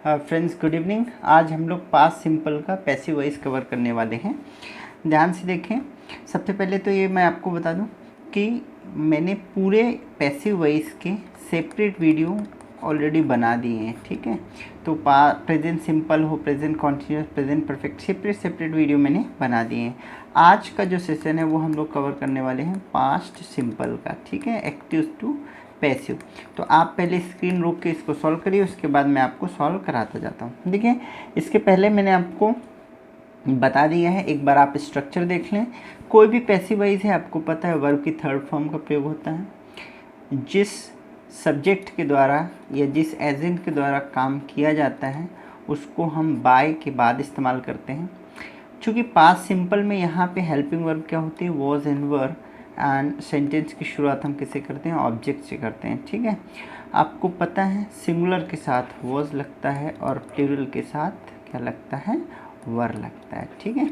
Friends good evening. आज हम लोग पास्ट सिंपल का पैसिव वॉइस कवर करने वाले हैं। ध्यान से देखें। सबसे पहले तो ये मैं आपको बता दूं कि मैंने पूरे पैसिव वॉइस के सेपरेट वीडियो ऑलरेडी बना दिए हैं। ठीक है, तो प्रेजेंट सिंपल हो, present continuous, present perfect, separate video मैंने बना दिए हैं। आज का जो सेशन है वो हम लोग कवर करने वाले हैं पास्ट सिंपल का। ठीक है, एक्टिव टू पैसिव। तो आप पहले स्क्रीन रोक के इसको सॉल्व करिए, उसके बाद मैं आपको सॉल्व कराता जाता हूँ। देखिए, इसके पहले मैंने आपको बता दिया है, एक बार आप स्ट्रक्चर देख लें। कोई भी पैसिव वॉइस है, आपको पता है वर्ब की थर्ड फॉर्म का प्रयोग होता है। जिस सब्जेक्ट के द्वारा या जिस एजेंट के द्वारा काम किया जाता है उसको हम बाय के बाद इस्तेमाल करते हैं। चूँकि पास्ट सिंपल में यहाँ पे हेल्पिंग वर्ब क्या होती है, was and were, and sentence की शुरुआत हम किससे करते हैं, ऑब्जेक्ट से करते हैं। ठीक है, आपको पता है सिंगुलर के साथ वॉज लगता है और प्लूरल के साथ क्या लगता है, वर लगता है। ठीक है,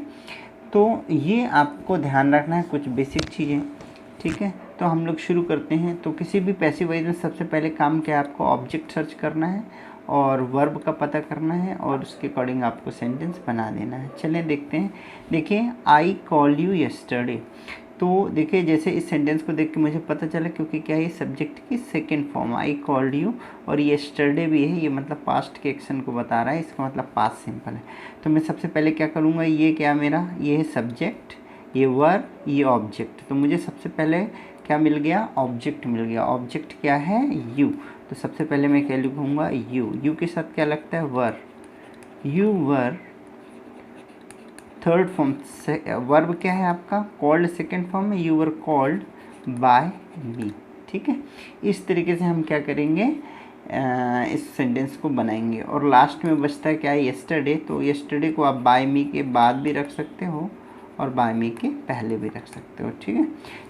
तो ये आपको ध्यान रखना है, कुछ बेसिक चीज़ें। ठीक है, तो हम लोग शुरू करते हैं। तो किसी भी पैसिव वॉइस में सबसे पहले काम क्या है, आपको ऑब्जेक्ट सर्च करना है और वर्ब का पता करना है और उसके अकॉर्डिंग आपको सेंटेंस बना देना है। चलिए देखते हैं। देखिए, आई कॉल्ड यू यस्टरडे। तो देखिए, जैसे इस सेंटेंस को देख के मुझे पता चला, क्योंकि क्या है, सब्जेक्ट की second form I called you और यस्टरडे भी है, ये मतलब पास्ट के एक्शन को बता रहा है, इसका मतलब पास्ट सिंपल है। तो मैं सबसे पहले क्या करूँगा, ये क्या मेरा, ये है सब्जेक्ट, ये वर्ब, ये ऑब्जेक्ट। तो मुझे सबसे पहले क्या मिल गया, ऑब्जेक्ट मिल गया। ऑब्जेक्ट क्या है, यू। तो सबसे पहले मैं क्या लिखूँगा, यू। यू के साथ क्या लगता है, were. You were third form. Verb क्या है आपका, कॉल्ड सेकेंड फॉर्म में, you were called by me. ठीक है, इस तरीके से हम क्या करेंगे, इस सेंटेंस को बनाएंगे। और लास्ट में बचता है क्या है, यस्टरडे। तो यस्टरडे को आप बाय मी के बाद भी रख सकते हो और बाय मी के पहले भी रख सकते हो। ठीक है,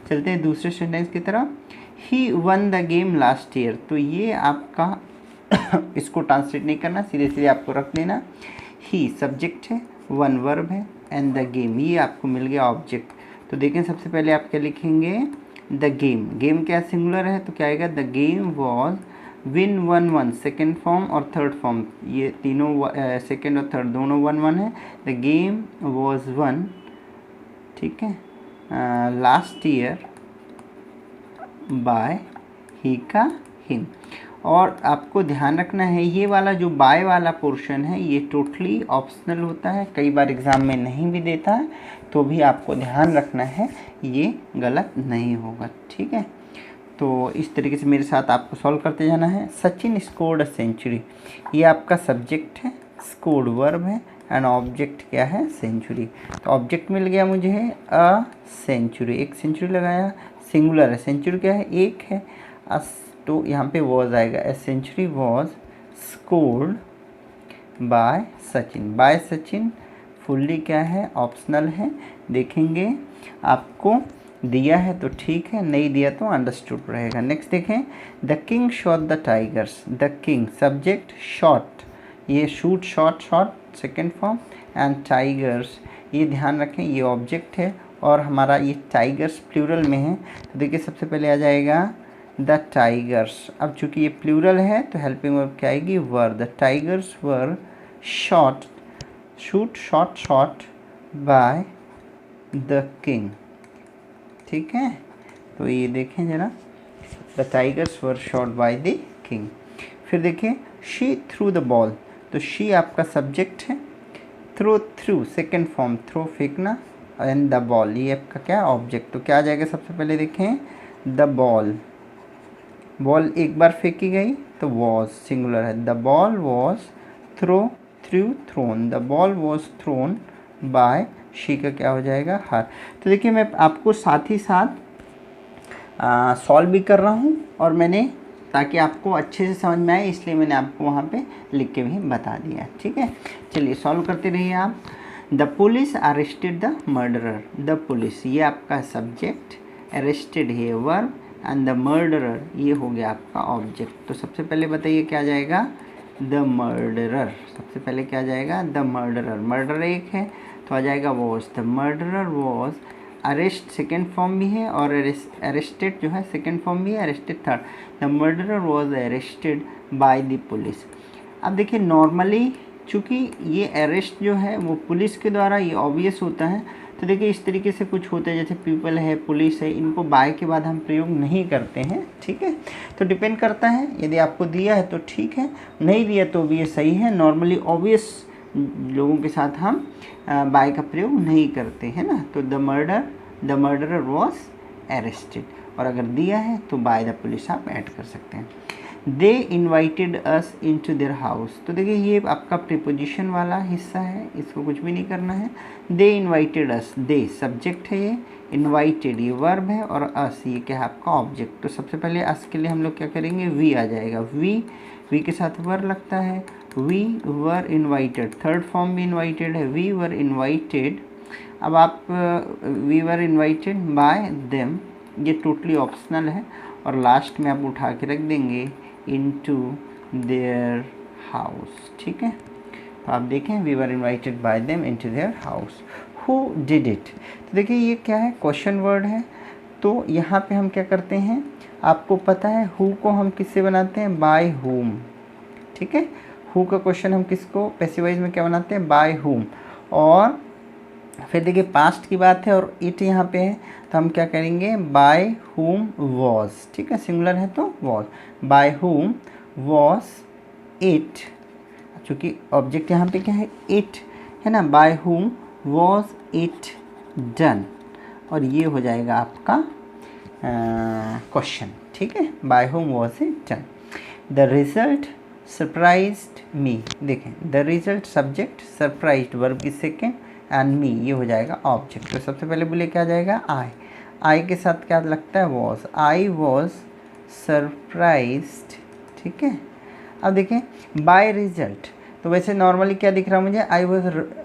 चलते हैं दूसरे सेंटेंस की तरफ। He won the game last year. तो ये आपका इसको ट्रांसलेट नहीं करना, सीधे सीधे आपको रख देना। ही सब्जेक्ट है, वन वर्ब है, एंड द गेम ये आपको मिल गया ऑब्जेक्ट। तो देखें, सबसे पहले आप क्या लिखेंगे, द गेम। गेम क्या सिंगुलर है, तो क्या आएगा, the game was win one one, second form और थर्ड फॉर्म, ये तीनों सेकेंड और थर्ड दोनों वन वन है। द गेम वॉज वन, ठीक है, लास्ट ईयर बाय ही का हिम। और आपको ध्यान रखना है, ये वाला जो बाय वाला पोर्शन है ये टोटली ऑप्शनल होता है, कई बार एग्ज़ाम में नहीं भी देता है, तो भी आपको ध्यान रखना है, ये गलत नहीं होगा। ठीक है, तो इस तरीके से मेरे साथ आपको सॉल्व करते जाना है। सचिन स्कोर्ड अ सेंचुरी, ये आपका सब्जेक्ट है, स्कोर्ड वर्ब है, एंड ऑब्जेक्ट क्या है, सेंचुरी। तो ऑब्जेक्ट मिल गया मुझे है अ सेंचुरी, एक सेंचुरी लगाया, सिंगुलर है, सेंचुरी क्या है, एक है। तो यहाँ पे वॉज आएगा, a century was scored by Sachin. By Sachin fully क्या है, ऑप्शनल है। देखेंगे आपको दिया है तो ठीक है, नहीं दिया तो अंडरस्टूड रहेगा। नेक्स्ट देखें, the king shot the tigers. The king subject, shot, ये shoot, shot, shot second form, and tigers ये ध्यान रखें ये ऑब्जेक्ट है और हमारा ये टाइगर्स प्लूरल में है। तो देखिए, सबसे पहले आ जाएगा द टाइगर्स। अब चूंकि ये प्लूरल है तो हेल्पिंग वर्ब क्या आएगी, were. The tigers were shot, shoot, shot, shot by the king. ठीक है, तो ये देखें जरा, the tigers were shot by the king. फिर देखिए, शी थ्रू द बॉल। तो शी आपका सब्जेक्ट है, throw, threw second form, throw फेंकना, एंड द बॉल ये आपका क्या, ऑब्जेक्ट। तो क्या आ जाएगा, सबसे पहले देखें, द बॉल। बॉल एक बार फेंकी गई तो वॉज सिंगुलर है, the ball was throw, through, thrown. The ball was thrown by she का क्या हो जाएगा, हर। तो देखिए, मैं आपको साथ ही साथ सॉल्व भी कर रहा हूँ और मैंने, ताकि आपको अच्छे से समझ में आए, इसलिए मैंने आपको वहाँ पे लिख के भी बता दिया। ठीक है, चलिए सॉल्व करते रहिए आप। The police arrested the murderer. The police ये आपका सब्जेक्ट, अरेस्टेड है वर्ब, एंड द मर्डरर ये हो गया आपका ऑब्जेक्ट। तो सबसे पहले बताइए क्या आ जाएगा, द मर्डरर। सबसे पहले क्या आ जाएगा, द मर्डरर। मर्डर एक है तो आ जाएगा was. The murderer was, arrest second form भी है और अरेस्टेड जो है सेकेंड फॉर्म भी है, arrested third. The murderer was arrested bye the police. अब देखिए नॉर्मली चूँकि ये अरेस्ट जो है वो पुलिस के द्वारा ये ऑब्वियस होता है, तो देखिए इस तरीके से कुछ होता है, जैसे पीपल है, पुलिस है, इनको बाय के बाद हम प्रयोग नहीं करते हैं, ठीक है। तो डिपेंड करता है, यदि आपको दिया है तो ठीक है, नहीं दिया तो भी ये सही है। नॉर्मली ऑब्वियस लोगों के साथ हम बाय का प्रयोग नहीं करते हैं ना। तो द मर्डरर वॉज अरेस्टेड, और अगर दिया है तो बाय द पुलिस आप ऐड कर सकते हैं। They invited us into their house, तो देखिए ये आपका प्रीपोजिशन वाला हिस्सा है, इसको कुछ भी नहीं करना है। दे इन्वाइटेड अस, दे सब्जेक्ट है, ये इन्वाइटेड ये वर्ब है, और अस ये क्या है आपका ऑब्जेक्ट। तो सबसे पहले अस के लिए हम लोग क्या करेंगे, वी आ जाएगा, वी के साथ वर लगता है, we were invited, third form भी इन्वाइटेड है, वी वर इन्वाइटेड। अब आप we were invited by them, ये टोटली ऑप्शनल है, और लास्ट में आप उठा के रख देंगे into their house, ठीक है। तो आप देखें we were invited by them into their house, who did it, तो देखिए ये क्या है, क्वेश्चन वर्ड है। तो यहाँ पे हम क्या करते हैं, आपको पता है who को हम किससे बनाते हैं, by whom, ठीक है। who का क्वेश्चन हम किसको पैसिव वॉइस में क्या बनाते हैं, by whom। और फिर देखिए पास्ट की बात है और इट यहाँ पे है, तो हम क्या करेंगे, बाय हुम वॉज, ठीक है, सिंगुलर है तो was, bye whom was it, चूँकि ऑब्जेक्ट यहाँ पे क्या है, इट है ना, bye whom was it done, और ये हो जाएगा आपका क्वेश्चन, ठीक है, by whom was it done. The result surprised me, देखें the result subject, surprised verb की सेकेंड, एंड मी ये हो जाएगा ऑब्जेक्ट। तो सबसे पहले बोले क्या जाएगा, आई के साथ क्या लगता है, वॉज, आई वॉज सरप्राइज्ड, ठीक है। अब देखें बाय रिजल्ट, तो वैसे नॉर्मली क्या दिख रहा है मुझे,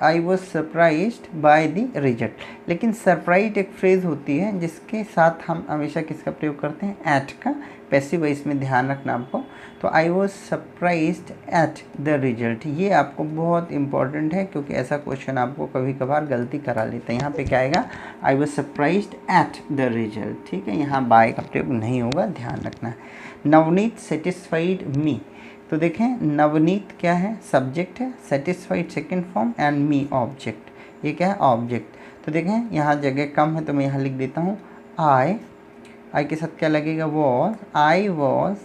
I was surprised by the result, लेकिन सरप्राइज एक फ्रेज होती है जिसके साथ हम हमेशा किसका प्रयोग करते हैं, एट का, पैसिव वॉइस में ध्यान रखना आपको। तो I was surprised at the result, ये आपको बहुत इंपॉर्टेंट है, क्योंकि ऐसा क्वेश्चन आपको कभी कभार गलती करा लेता है। यहाँ पे क्या आएगा, I was surprised at the result, ठीक है, यहाँ बाय का प्रयोग नहीं होगा, ध्यान रखना है। नवनीत सेटिस्फाइड मी, तो देखें नवनीत क्या है, सब्जेक्ट है, satisfied second form, and me object, ये क्या है ऑब्जेक्ट। तो देखें यहाँ जगह कम है तो मैं यहाँ लिख देता हूँ आई के साथ क्या लगेगा, वॉज, आई वॉज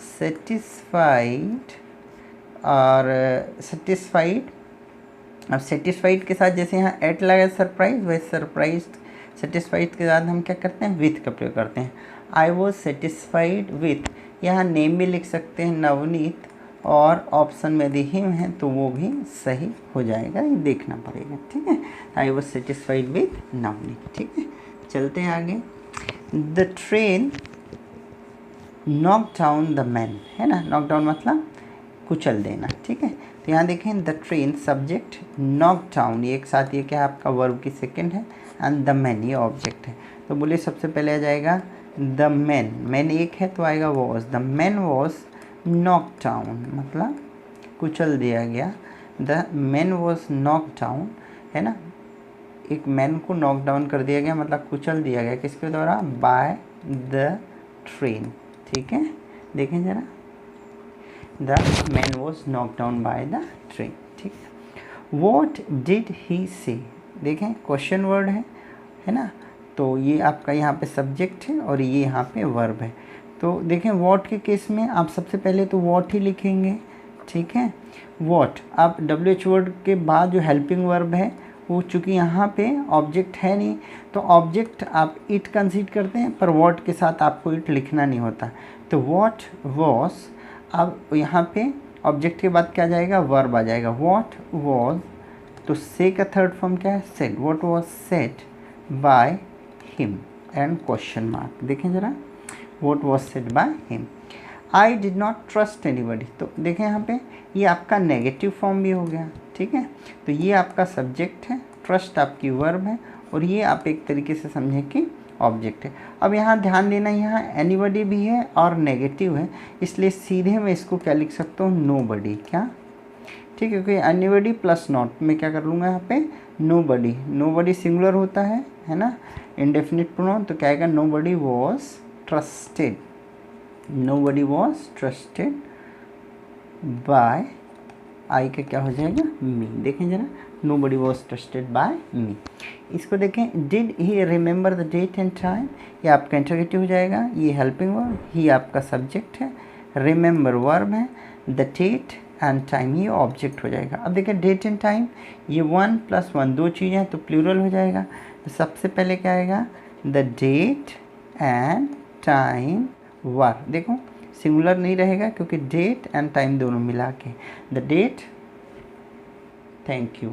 सेटिस्फाइड, और सेटिस्फाइड, अब सेटिस्फाइड के साथ जैसे यहाँ एट लगा सरप्राइज, वैसे सरप्राइज सेटिस्फाइड के साथ हम क्या करते हैं, विथ का प्रयोग करते हैं। आई वॉज सेटिस्फाइड विथ, यहाँ नेम भी लिख सकते हैं नवनीत, और ऑप्शन में यदि हिम है तो वो भी सही हो जाएगा, ये देखना पड़ेगा, ठीक है। I was satisfied with Navneet, ठीक है। चलते हैं आगे। The train knock down the man, है ना, नॉक डाउन मतलब कुचल देना, ठीक है। तो यहाँ देखें the train subject, knock down ये एक साथ, ये क्या है आपका वर्ब की सेकंड है, एंड द मैन ये ऑब्जेक्ट है। तो बोलिए सबसे पहले आ जाएगा द मैन, मैन एक है तो आएगा was, the man was knock down मतलब कुचल दिया गया, the man was knock down, है ना, एक मैन को नॉक डाउन कर दिया गया मतलब कुचल दिया गया, किसके द्वारा, बाय द ट्रेन, ठीक है। देखें जरा, the man was knock down by the train, ठीक है। वॉट डिड ही से, देखें क्वेश्चन वर्ड है ना, तो ये आपका यहाँ पे सब्जेक्ट है और ये यहाँ पे वर्ब है। तो देखें वॉट के केस में आप सबसे पहले तो वॉट ही लिखेंगे, ठीक है, वॉट। आप WH वर्ड के बाद जो हेल्पिंग वर्ब है वो चूँकि यहाँ पे ऑब्जेक्ट है नहीं, तो ऑब्जेक्ट आप इट कंसीडर करते हैं, पर वॉट के साथ आपको इट लिखना नहीं होता। तो वॉट वॉज, अब यहाँ पे ऑब्जेक्ट के बाद क्या जाएगा, वर्ब आ जाएगा, वॉट वॉज, तो से का थर्ड फॉर्म क्या है, said, what was said by him, and question mark. देखें ज़रा, what was said by him. I did not trust anybody, तो देखें यहाँ पे ये आपका नेगेटिव फॉर्म भी हो गया, ठीक है। तो ये आपका सब्जेक्ट है, ट्रस्ट आपकी वर्ब है, और ये आप एक तरीके से समझें कि ऑब्जेक्ट है। अब यहाँ ध्यान देना, यहाँ एनीबडी भी है और नेगेटिव है, इसलिए सीधे मैं इसको क्या लिख सकता हूँ, नोबडी, क्या, ठीक है, क्योंकि एनीबडी प्लस नॉट मैं क्या कर लूँगा यहाँ पे, नोबडी, नोबडी सिंगुलर होता है ना, इंडेफिनिट प्रोनाउन, तो क्या आएगा, nobody was trusted, nobody was trusted by आई का क्या हो जाएगा, मी। देखें जरा, nobody was trusted by me। इसको देखें, did he remember the date and time, ये आपका इंटरोगेटिव हो जाएगा, ये हेल्पिंग वर्ब, ही आपका सब्जेक्ट है, रिमेंबर वर्ब है, द डेट एंड टाइम ये ऑब्जेक्ट हो जाएगा। अब देखें डेट एंड टाइम, ये 1 + 1 दो चीज़ें हैं तो प्लूरल हो जाएगा। तो सबसे पहले क्या आएगा, द डेट एंड टाइम वर। देखो सिंगुलर नहीं रहेगा क्योंकि डेट एंड टाइम दोनों मिला के, द डेट। Thank you.